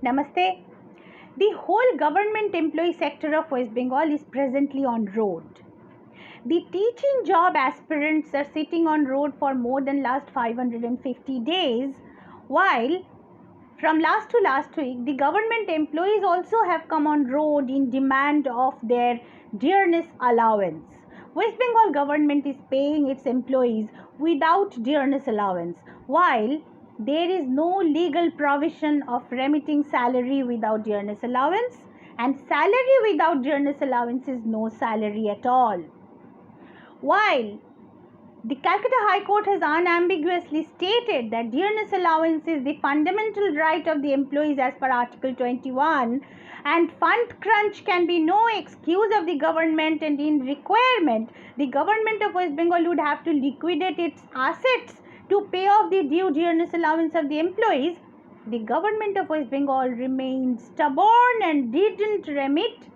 Namaste. The whole government employee sector of West Bengal is presently on road. The teaching job aspirants are sitting on road for more than last 550 days, while from last to last week, the government employees also have come on road in demand of their dearness allowance. West Bengal government is paying its employees without dearness allowance, while there is no legal provision of remitting salary without dearness allowance, and salary without dearness allowance is no salary at all. While the Calcutta High Court has unambiguously stated that dearness allowance is the fundamental right of the employees as per Article 21, and fund crunch can be no excuse of the government, and in requirement, the government of West Bengal would have to liquidate its assets to pay off the due dearness allowance of the employees. The government of West Bengal remained stubborn and didn't remit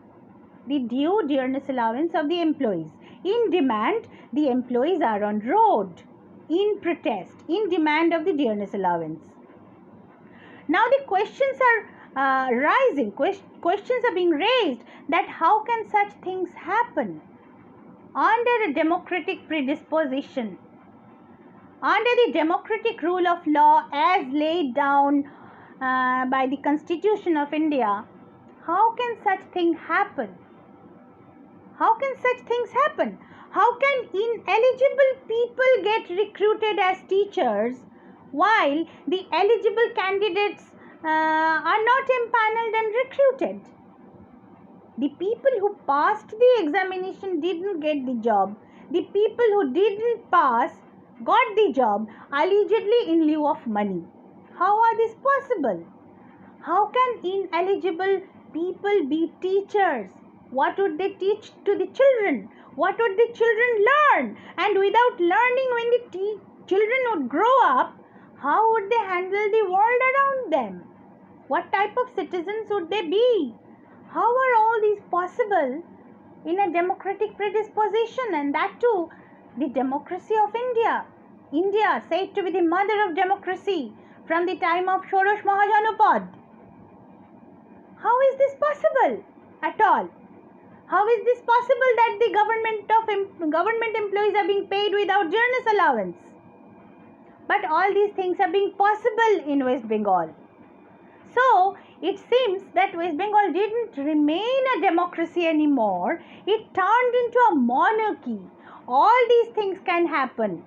the due dearness allowance of the employees. In demand, the employees are on road in protest, in demand of the dearness allowance. Now the questions are rising, questions are being raised that how can such things happen under a democratic predisposition, under the democratic rule of law as laid down by the Constitution of India. How can such thing happen? How can such things happen? How can ineligible people get recruited as teachers while the eligible candidates are not empaneled and recruited? The people who passed the examination didn't get the job. The people who didn't pass got the job, allegedly in lieu of money. How are this possible? How can ineligible people be teachers? What would they teach to the children? What would the children learn? And without learning, when the children would grow up, how would they handle the world around them? What type of citizens would they be? How are all these possible in a democratic predisposition, and that too the democracy of India? India, said to be the mother of democracy from the time of Shorosh Mahajanapad. How is this possible at all? How is this possible that the government employees are being paid without dearness allowance? But all these things are being possible in West Bengal. So it seems that West Bengal didn't remain a democracy anymore. It turned into a monarchy. All these things can happen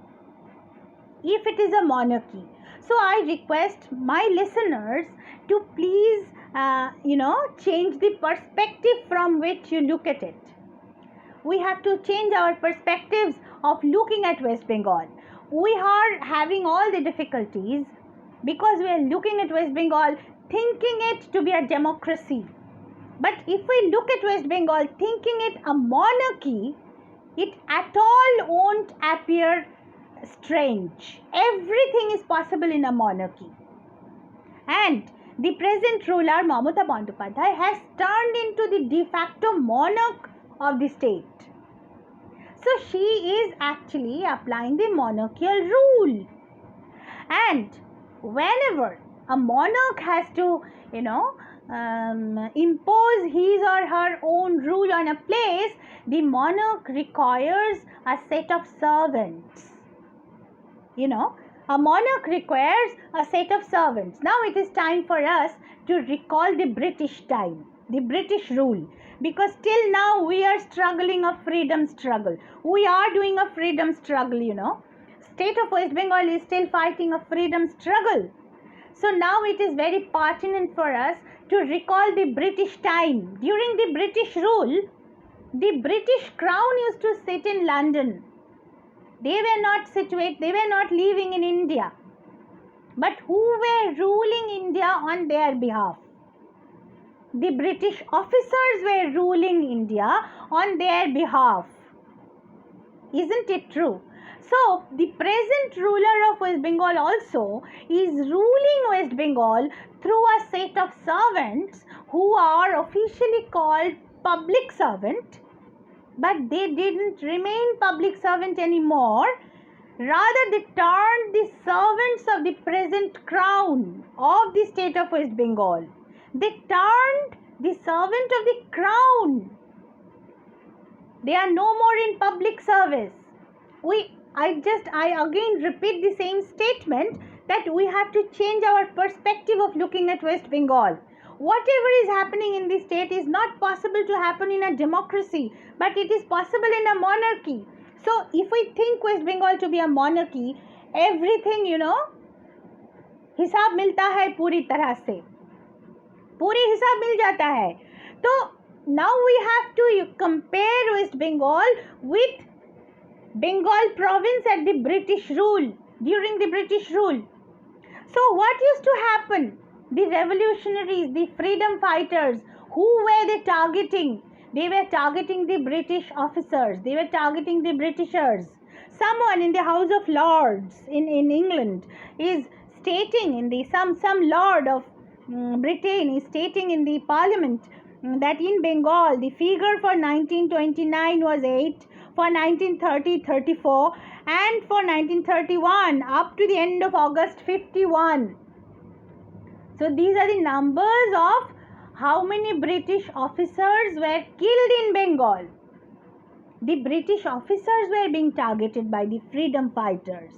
if it is a monarchy. So I request my listeners to please change the perspective from which you look at it. We have to change our perspectives of looking at West Bengal. We are having all the difficulties because we are looking at West Bengal thinking it to be a democracy. But if we look at West Bengal thinking it a monarchy, it at all won't appear strange. Everything is possible in a monarchy. And the present ruler, Mamata Bandyopadhyay, has turned into the de facto monarch of the state. So she is actually applying the monarchical rule. And whenever a monarch has to, impose his or her own rule on a place, the monarch requires a set of servants. A monarch requires a set of servants. Now it is time for us to recall the British time, the British rule, because till now we are struggling a freedom struggle. We are doing a freedom struggle, State of West Bengal is still fighting a freedom struggle. So now it is very pertinent for us to recall the British time. During the British rule, the British crown used to sit in London. They were not living in India. But who were ruling India on their behalf? The British officers were ruling India on their behalf. Isn't it true? So, the present ruler of West Bengal also is ruling West Bengal through a set of servants who are officially called public servant, but they didn't remain public servant anymore. Rather, they turned the servants of the present crown of the state of West Bengal. They turned the servant of the crown. They are no more in public service. I again repeat the same statement that we have to change our perspective of looking at West Bengal. Whatever is happening in the state is not possible to happen in a democracy, but it is possible in a monarchy. So if we think West Bengal to be a monarchy, everything, हिसाब मिलता है पूरी तरह से, पूरी हिसाब मिल जाता है. तो now we have to compare West Bengal with Bengal province at the British rule, during the British rule. So what used to happen? The revolutionaries, the freedom fighters, who were they targeting? They were targeting the British officers. They were targeting the Britishers. Someone in the House of Lords in England is stating in the some lord of Britain is stating in the parliament that in Bengal the figure for 1929 was 8, for 1930 34, and for 1931 up to the end of August 51. So these are the numbers of how many British officers were killed in Bengal. The British officers were being targeted by the freedom fighters.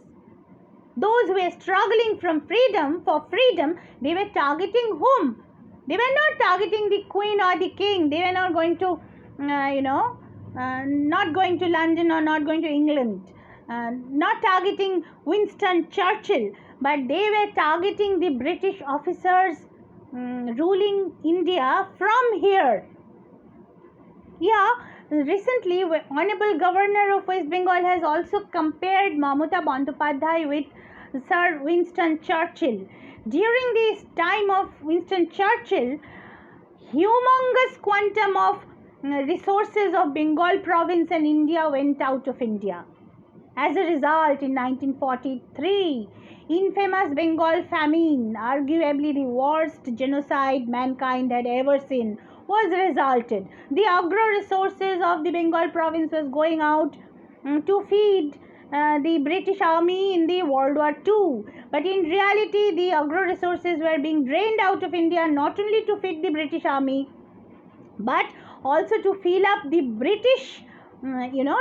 Those who were struggling for freedom, they were targeting whom? They were not targeting the Queen or the King. They were not going to, not going to London or not going to England. Not targeting Winston Churchill, but they were targeting the British officers ruling India from here. Yeah, recently, Honorable Governor of West Bengal has also compared Mamata Bandyopadhyay with Sir Winston Churchill. During this time of Winston Churchill, humongous quantum of resources of Bengal province and India went out of India. As a result, in 1943, infamous Bengal famine, arguably the worst genocide mankind had ever seen, was resulted. The agro resources of the Bengal province was going out to feed the British army in the World War II. But in reality, the agro resources were being drained out of India, not only to feed the British army, but also to fill up the British,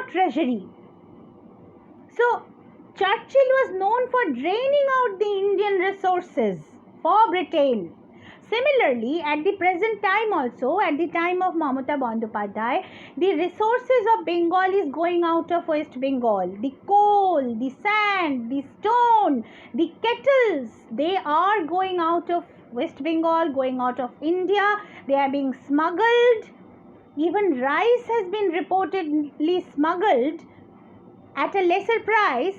treasury. So, Churchill was known for draining out the Indian resources for Britain. Similarly, at the present time also, at the time of Mamata Bandyopadhyay, the resources of Bengal is going out of West Bengal. The coal, the sand, the stone, the kettles, they are going out of West Bengal, going out of India. They are being smuggled. Even rice has been reportedly smuggled at a lesser price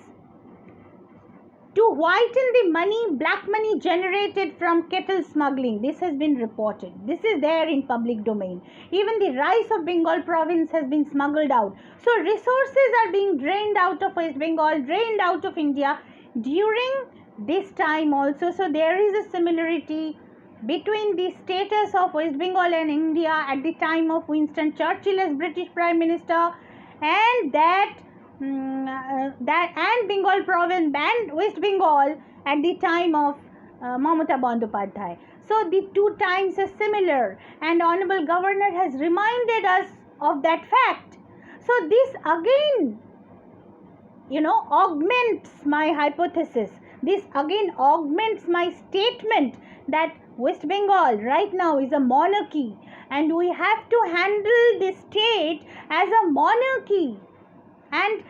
to whiten the money, black money generated from kettle smuggling. This has been reported. This is there in public domain. Even the rice of Bengal province has been smuggled out. So resources are being drained out of West Bengal, drained out of India during this time also. So there is a similarity between the status of West Bengal and India at the time of Winston Churchill as British Prime Minister, and that and Bengal province and West Bengal at the time of Mamata Bandyopadhyay. So the two times are similar, and Honorable Governor has reminded us of that fact. So this again, augments my hypothesis. This again augments my statement that West Bengal right now is a monarchy, and we have to handle the state as a monarchy. And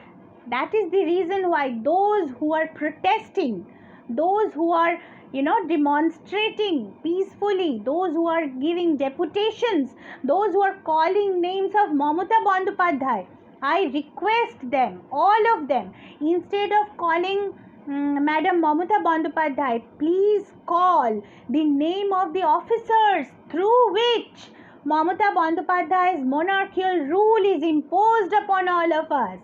that is the reason why those who are protesting, those who are, demonstrating peacefully, those who are giving deputations, those who are calling names of Mamata Bandyopadhyay, I request them, all of them, instead of calling Madam Mamata Bandyopadhyay, please call the name of the officers through which Mamata Bandyopadhyay's monarchical rule is imposed upon all of us.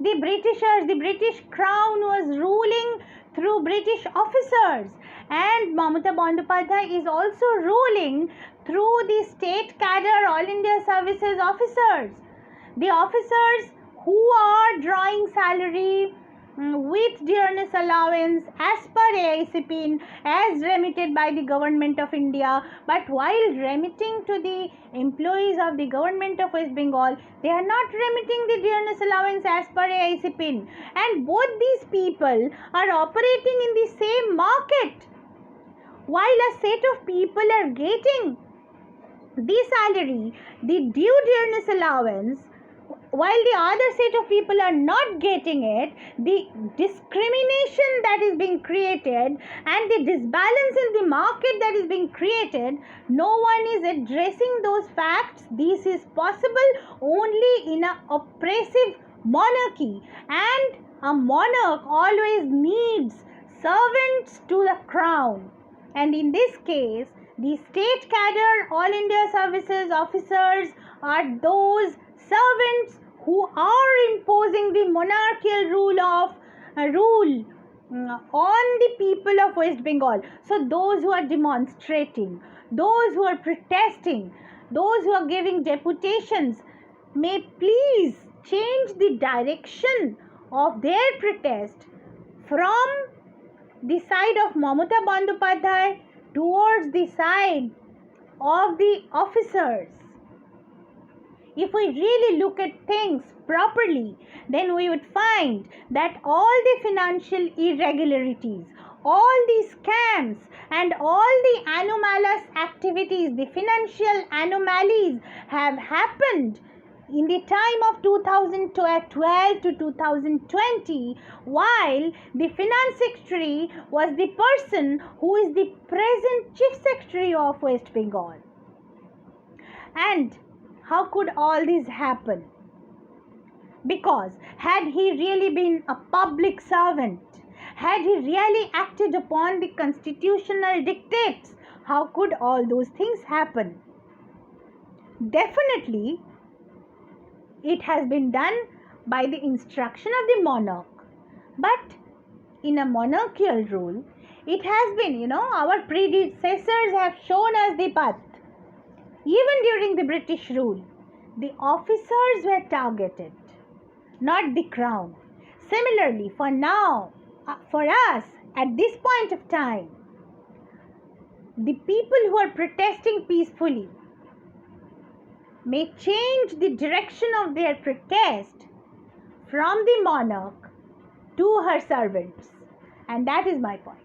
The Britishers, the British crown was ruling through British officers, and Mamata Bandyopadhyay is also ruling through the state cadre All India Services officers. The officers who are drawing salary with dearness allowance as per AIC pin as remitted by the government of India. But while remitting to the employees of the government of West Bengal, they are not remitting the dearness allowance as per AIC pin. And both these people are operating in the same market. While a set of people are getting the salary, the due dearness allowance, while the other set of people are not getting it, the discrimination that is being created and the disbalance in the market that is being created, no one is addressing those facts. This is possible only in an oppressive monarchy, and a monarch always needs servants to the crown. And in this case, the state cadre, all India services officers are those servants who are imposing the monarchical rule on the people of West Bengal. So those who are demonstrating, those who are protesting, those who are giving deputations, may please change the direction of their protest from the side of Mamata Bandyopadhyay towards the side of the officers. If we really look at things properly, then we would find that all the financial irregularities, all the scams, and all the anomalous activities, the financial anomalies have happened in the time of 2012 to 2020, while the finance secretary was the person who is the present chief secretary of West Bengal. And how could all this happen? Because had he really been a public servant, had he really acted upon the constitutional dictates, how could all those things happen? Definitely, it has been done by the instruction of the monarch. But in a monarchical rule, it has been, our predecessors have shown us the path. Even during the British rule, the officers were targeted, not the crown. Similarly, for now, for us, at this point of time, the people who are protesting peacefully may change the direction of their protest from the monarch to her servants. And that is my point.